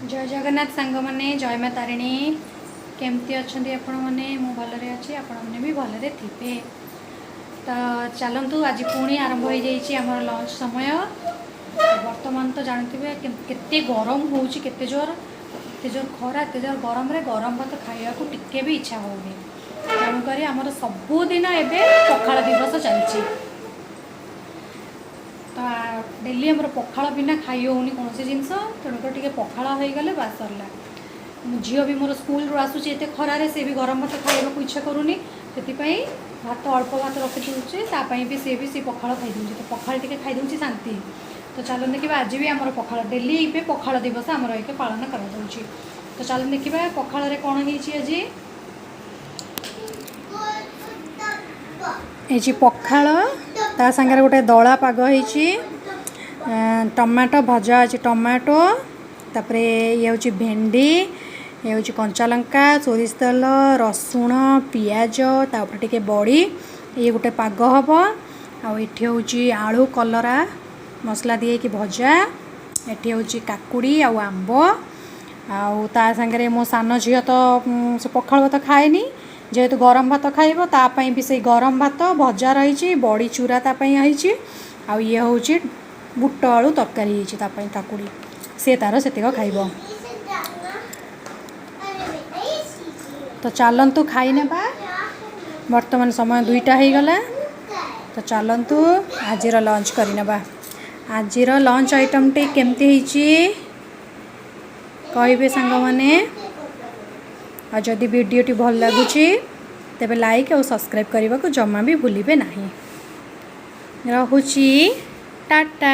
जय जगन्नाथ सांग मैंने जय माँ तारिणी केमती अच्छा आपण मैंने मु भलरे अच्छी आपण मैंने भी भलरे थे। तो चलतु आज पुणी आरंभ हो जाइए आम लंच समय। बर्तमान तो जानते केते गरम होते जोर खरा एत जोर गरम गरम भात खाया टिके भी इच्छा होनी। तेणुक आमर सबुदिन एवं पखाड़ दिवस चलती। तो डेली आमर पखाड़ बिना खाई होनी कौन सी जिनस तेणुक टे पखाड़ हो गले बास सरला। झील भी मोर स्कूल रू आसूँ एत खरारे से भी गरम भात खाइबा इच्छा करूनी से भात अल्प भात रखी दूसरी भी सी पखाड़ खाई दूसरी तो पखाड़ टे खाई दूसरी शांति। तो चलो देखा आज भी आमर पखाड़ डेली ए पखाड़ दिवस आमर एक पालन कर। तो चलो देखा पखाड़ कौन है आज पखाड़ ता सांगे गोटे दला पाग होइछि टमाटो भजा अच्छे टमाटो तापर ये हूँ भेंडी ये हूँ कंचा लंका सोरिष तेल रसुण पियाज तापर टिके बड़ी ये गोटे पाग हम आठी हूँ आलू कलरा मसला दिए कि भजा एठी हूँ काकुड़ी आंब आ सांगे मो सान झील तो से पखाड़ भात खाएनी जेहेतु गरम भात खाइब तापाई भी से गरम भात भजा रही बड़ी चूरा तापाई है आ ये हूँ बुट आलू तरकारी होती काकुड़ी से तार से खाइब। तो चलतु खाई नेबा वर्तमान समय 2टा हो गला। तो चलतु आज लंच करनेबा। आज लंच आइटम टे केमती कहे सांग मैंने आ जदि वीडियोटी भल लगुच तेबे लाइक और सब्सक्राइब करने को जमा भी भूलिबे नहीं। रहुची टाटा।